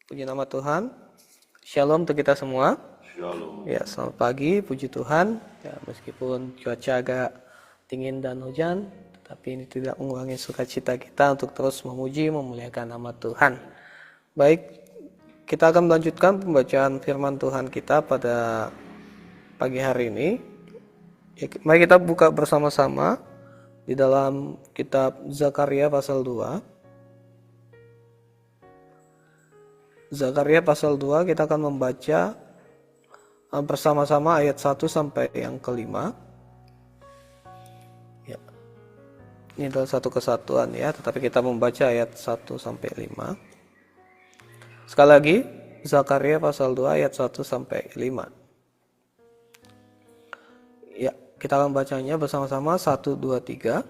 Puji nama Tuhan. Shalom untuk kita semua. Shalom. Ya, selamat pagi, puji Tuhan. Ya, meskipun cuaca agak dingin dan hujan, tetapi ini tidak mengurangi sukacita kita untuk terus memuji, memuliakan nama Tuhan. Baik, kita akan melanjutkan pembacaan firman Tuhan kita pada pagi hari ini. Ya, mari kita buka bersama-sama di dalam kitab Zakaria pasal 2. Zakaria pasal 2 kita akan membaca bersama-sama ayat 1 sampai yang kelima. Ya. Ini adalah satu kesatuan ya, tetapi kita membaca ayat 1 sampai 5. Sekali lagi, Zakaria pasal 2 ayat 1 sampai 5. Ya, kita akan bacanya bersama-sama 1 2 3.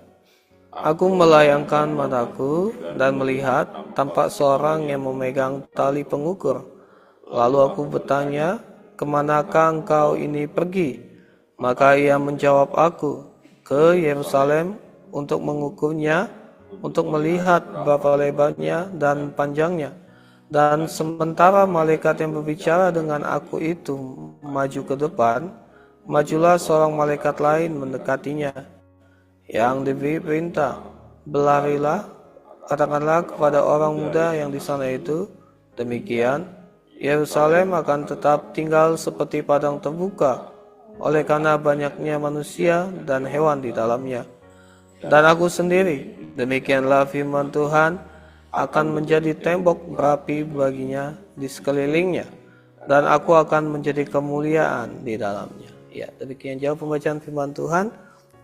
Aku melayangkan mataku dan melihat tampak seorang yang memegang tali pengukur. Lalu aku bertanya, kemanakah engkau ini pergi? Maka ia menjawab aku, ke Yerusalem untuk mengukurnya, untuk melihat berapa lebarnya dan panjangnya. Dan sementara malaikat yang berbicara dengan aku itu maju ke depan, majulah seorang malaikat lain mendekatinya, yang diberi perintah, berlarilah, katakanlah kepada orang muda yang di sana itu, demikian, Yerusalem akan tetap tinggal seperti padang terbuka, oleh karena banyaknya manusia dan hewan di dalamnya. Dan aku sendiri, demikianlah firman Tuhan, akan menjadi tembok berapi baginya di sekelilingnya, dan aku akan menjadi kemuliaan di dalamnya. Ya, demikian jauh pembacaan firman Tuhan.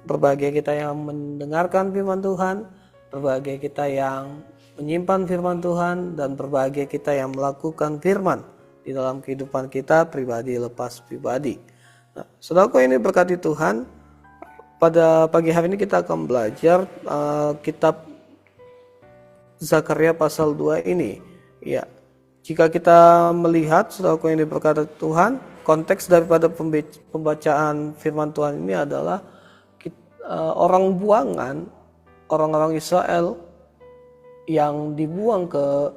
Berbahagia kita yang mendengarkan firman Tuhan, berbahagia kita yang menyimpan firman Tuhan, dan berbahagia kita yang melakukan firman di dalam kehidupan kita pribadi lepas pribadi. Nah, saudaraku ini berkati Tuhan, pada pagi hari ini kita akan belajar kitab Zakaria pasal 2 ini. Ya, jika kita melihat, saudaraku ini berkati Tuhan, konteks daripada pembacaan firman Tuhan ini adalah orang buangan, orang-orang Israel yang dibuang ke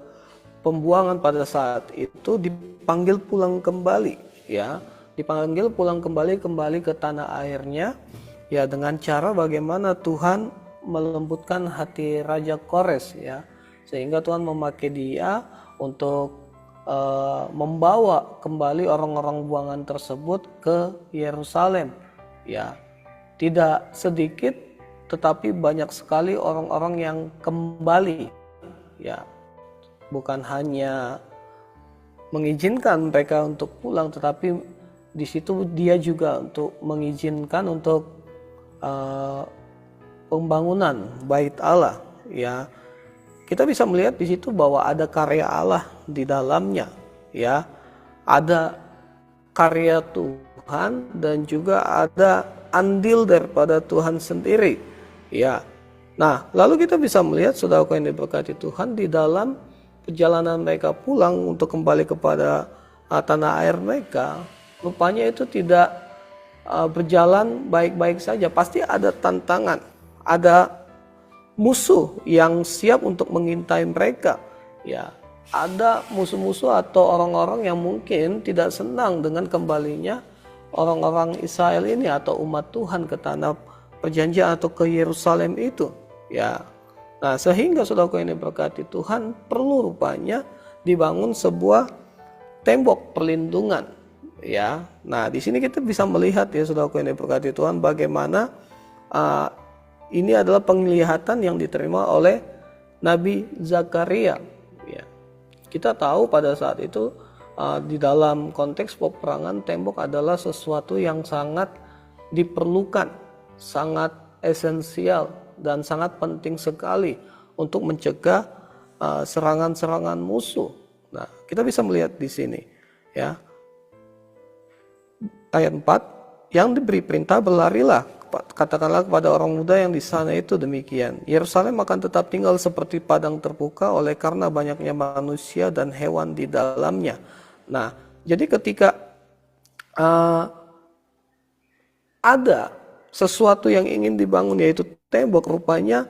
pembuangan pada saat itu dipanggil pulang kembali, ya, dipanggil pulang kembali ke tanah airnya, ya, dengan cara bagaimana Tuhan melembutkan hati Raja Kores, ya, sehingga Tuhan memakai dia untuk membawa kembali orang-orang buangan tersebut ke Yerusalem, ya. Tidak sedikit, tetapi banyak sekali orang-orang yang kembali, ya, bukan hanya mengizinkan mereka untuk pulang, tetapi di situ dia juga untuk mengizinkan untuk pembangunan bait Allah, ya. Kita bisa melihat di situ bahwa ada karya Allah di dalamnya, ya, ada karya Tuhan dan juga ada andil daripada Tuhan sendiri, ya. Nah, lalu kita bisa melihat saudaraku yang diberkati Tuhan, di dalam perjalanan mereka pulang untuk kembali kepada tanah air mereka, rupanya itu tidak berjalan baik-baik saja. Pasti ada tantangan, ada musuh yang siap untuk mengintai mereka, ya. Ada musuh-musuh atau orang-orang yang mungkin tidak senang dengan kembalinya orang-orang Israel ini atau umat Tuhan ke tanah perjanjian atau ke Yerusalem itu, ya. Nah, sehingga saudaraku ini berkati Tuhan, perlu rupanya dibangun sebuah tembok perlindungan, ya. Nah, di sini kita bisa melihat, ya, saudaraku ini berkati Tuhan, bagaimana ini adalah penglihatan yang diterima oleh Nabi Zakaria, ya. Kita tahu pada saat itu di dalam konteks peperangan, tembok adalah sesuatu yang sangat diperlukan, sangat esensial dan sangat penting sekali untuk mencegah serangan-serangan musuh. Nah, kita bisa melihat di sini, ya. Ayat 4, yang diberi perintah, berlarilah, katakanlah kepada orang muda yang di sana itu, demikian, Yerusalem akan tetap tinggal seperti padang terbuka oleh karena banyaknya manusia dan hewan di dalamnya. Nah, jadi ketika ada sesuatu yang ingin dibangun, yaitu tembok, rupanya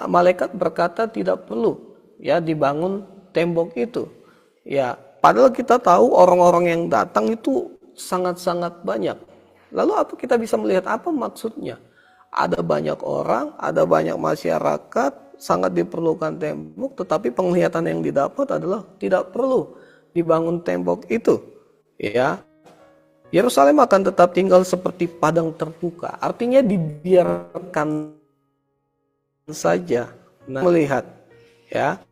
malaikat berkata tidak perlu, ya, dibangun tembok itu, ya. Padahal kita tahu orang-orang yang datang itu sangat-sangat banyak. Lalu apa kita bisa melihat apa maksudnya? Ada banyak orang, ada banyak masyarakat, sangat diperlukan tembok, tetapi penglihatan yang didapat adalah tidak perlu dibangun tembok itu. Ya, Yerusalem akan tetap tinggal seperti padang terbuka. Artinya dibiarkan saja. Nah, melihat, ya.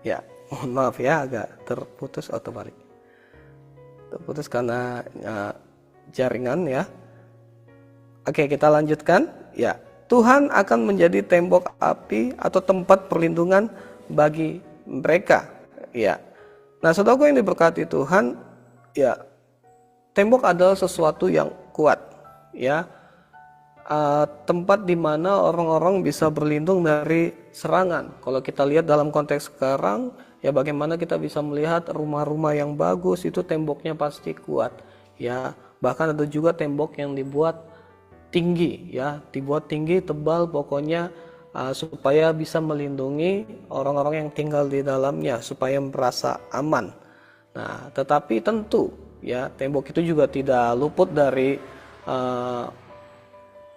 Ya, mohon maaf ya, agak terputus atau balik. Terputus karena jaringan ya. Oke, kita lanjutkan. Ya, Tuhan akan menjadi tembok api atau tempat perlindungan bagi mereka. Ya. Nah, saudaraku yang diberkati Tuhan, ya, tembok adalah sesuatu yang kuat, ya. Tempat di mana orang-orang bisa berlindung dari serangan. Kalau kita lihat dalam konteks sekarang, ya bagaimana kita bisa melihat rumah-rumah yang bagus itu temboknya pasti kuat, ya. Bahkan ada juga tembok yang dibuat tinggi, ya, dibuat tinggi, tebal, pokoknya supaya bisa melindungi orang-orang yang tinggal di dalamnya, supaya merasa aman. Nah, tetapi tentu, ya, tembok itu juga tidak luput dari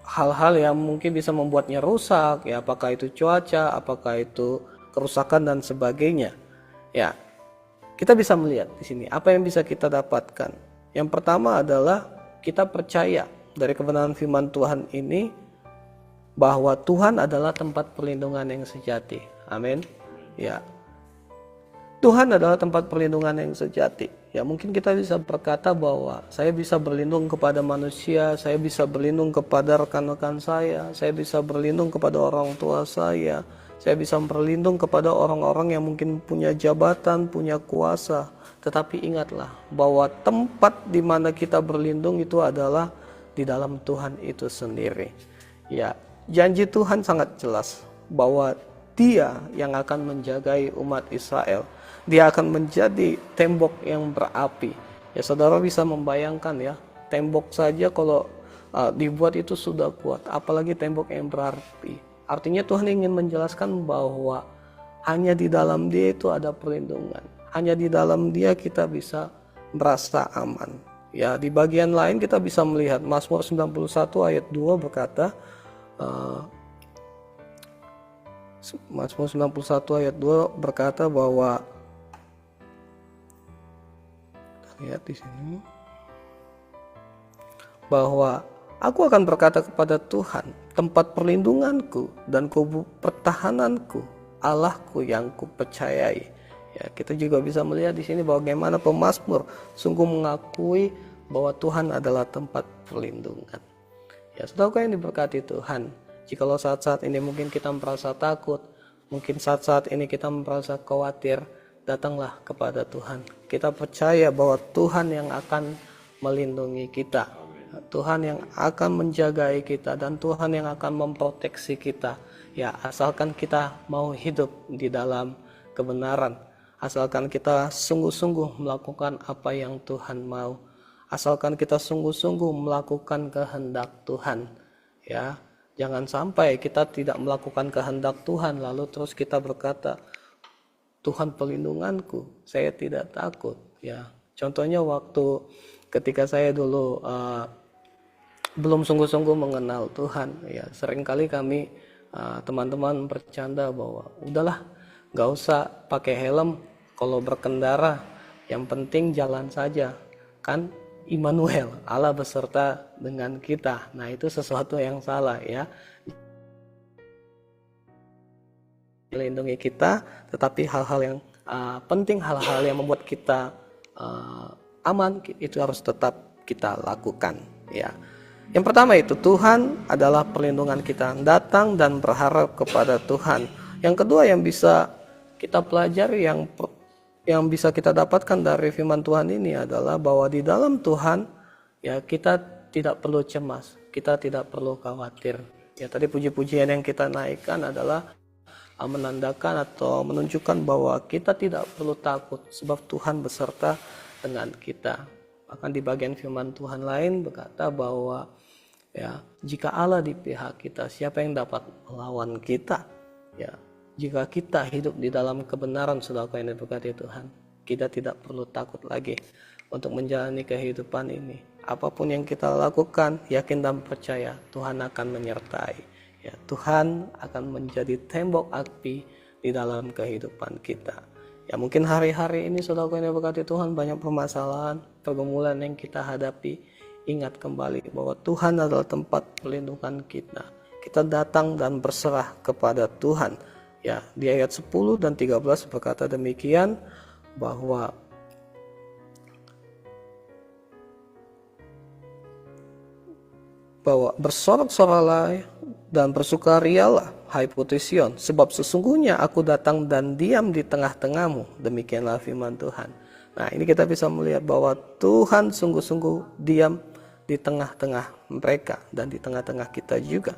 hal-hal yang mungkin bisa membuatnya rusak, ya, apakah itu cuaca, apakah itu kerusakan dan sebagainya. Ya, kita bisa melihat di sini apa yang bisa kita dapatkan. Yang pertama adalah kita percaya dari kebenaran firman Tuhan ini bahwa Tuhan adalah tempat perlindungan yang sejati. Amin. Ya. Tuhan adalah tempat perlindungan yang sejati. Ya, mungkin kita bisa berkata bahwa saya bisa berlindung kepada manusia, saya bisa berlindung kepada rekan-rekan saya bisa berlindung kepada orang tua saya bisa berlindung kepada orang-orang yang mungkin punya jabatan, punya kuasa. Tetapi ingatlah bahwa tempat di mana kita berlindung itu adalah di dalam Tuhan itu sendiri. Ya, janji Tuhan sangat jelas bahwa Dia yang akan menjagai umat Israel. Dia akan menjadi tembok yang berapi. Ya, saudara bisa membayangkan ya, tembok saja kalau dibuat itu sudah kuat, apalagi tembok yang berapi. Artinya Tuhan ingin menjelaskan bahwa hanya di dalam Dia itu ada perlindungan. Hanya di dalam Dia kita bisa merasa aman. Ya, di bagian lain kita bisa melihat Mazmur 91 ayat 2 berkata, Mazmur 91 ayat 2 berkata bahwa, lihat di sini, bahwa aku akan berkata kepada Tuhan, tempat perlindunganku dan kubu pertahananku, Allahku yang kupercayai. Ya, kita juga bisa melihat di sini bagaimana pemazmur sungguh mengakui bahwa Tuhan adalah tempat perlindungan. Ya, saudara yang diberkati Tuhan, jikalau saat-saat ini mungkin kita merasa takut, mungkin saat-saat ini kita merasa khawatir, datanglah kepada Tuhan. Kita percaya bahwa Tuhan yang akan melindungi kita, Tuhan yang akan menjagai kita, dan Tuhan yang akan memproteksi kita. Ya, asalkan kita mau hidup di dalam kebenaran, asalkan kita sungguh-sungguh melakukan apa yang Tuhan mau, asalkan kita sungguh-sungguh melakukan kehendak Tuhan. Ya, Jangan sampai kita tidak melakukan kehendak Tuhan lalu terus kita berkata, Tuhan pelindunganku, saya tidak takut. Ya, contohnya waktu ketika saya dulu belum sungguh-sungguh mengenal Tuhan, ya seringkali kami teman-teman bercanda bahwa udahlah, nggak usah pakai helm kalau berkendara, yang penting jalan saja, kan Immanuel, Allah beserta dengan kita. Nah, itu sesuatu yang salah ya. Melindungi kita, tetapi hal-hal yang penting, hal-hal yang membuat kita aman, itu harus tetap kita lakukan ya. Yang pertama itu, Tuhan adalah perlindungan kita, datang dan berharap kepada Tuhan. Yang kedua yang bisa kita pelajari, yang bisa kita dapatkan dari firman Tuhan ini adalah bahwa di dalam Tuhan ya kita tidak perlu cemas, kita tidak perlu khawatir. Ya, tadi puji-pujian yang kita naikkan adalah menandakan atau menunjukkan bahwa kita tidak perlu takut sebab Tuhan beserta dengan kita. Bahkan di bagian firman Tuhan lain berkata bahwa ya, jika Allah di pihak kita, siapa yang dapat melawan kita? Ya, jika kita hidup di dalam kebenaran, saudara yang diberkati Tuhan, kita tidak perlu takut lagi untuk menjalani kehidupan ini. Apapun yang kita lakukan, yakin dan percaya Tuhan akan menyertai. Ya, Tuhan akan menjadi tembok api di dalam kehidupan kita. Ya, mungkin hari-hari ini saudara yang diberkati Tuhan banyak permasalahan, pergumulan yang kita hadapi. Ingat kembali bahwa Tuhan adalah tempat perlindungan kita. Kita datang dan berserah kepada Tuhan. Ya, di ayat 10 dan 13 berkata demikian bahwa bersorak-soralah dan bersukarialah, hai putri Sion, sebab sesungguhnya aku datang dan diam di tengah-tengahmu. Demikianlah firman Tuhan. Nah, ini kita bisa melihat bahwa Tuhan sungguh-sungguh diam di tengah-tengah mereka dan di tengah-tengah kita juga.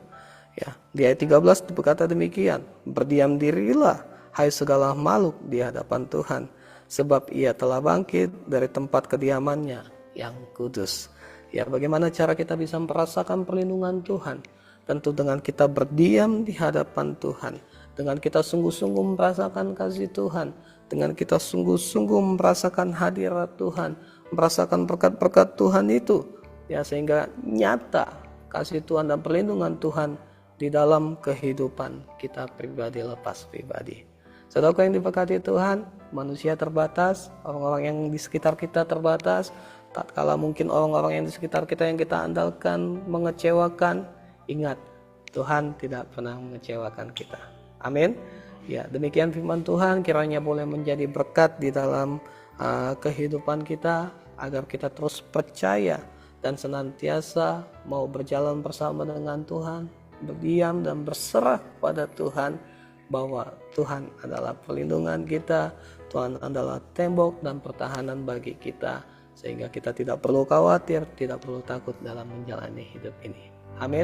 Ya, di ayat 13 berkata demikian, berdiam dirilah, hai segala makhluk di hadapan Tuhan, sebab ia telah bangkit dari tempat kediamannya yang kudus. Ya, bagaimana cara kita bisa merasakan perlindungan Tuhan? Tentu dengan kita berdiam di hadapan Tuhan, dengan kita sungguh-sungguh merasakan kasih Tuhan, dengan kita sungguh-sungguh merasakan hadirat Tuhan, merasakan berkat-berkat Tuhan itu, ya, sehingga nyata kasih Tuhan dan perlindungan Tuhan di dalam kehidupan kita pribadi lepas pribadi. Saudara yang diberkati Tuhan, manusia terbatas, orang-orang yang di sekitar kita terbatas. Tatkala mungkin orang-orang yang di sekitar kita yang kita andalkan mengecewakan, ingat, Tuhan tidak pernah mengecewakan kita. Amin. Ya, demikian firman Tuhan, kiranya boleh menjadi berkat di dalam kehidupan kita, agar kita terus percaya dan senantiasa mau berjalan bersama dengan Tuhan, berdiam dan berserah pada Tuhan, bahwa Tuhan adalah perlindungan kita, Tuhan adalah tembok dan pertahanan bagi kita, sehingga kita tidak perlu khawatir, tidak perlu takut dalam menjalani hidup ini. Amin.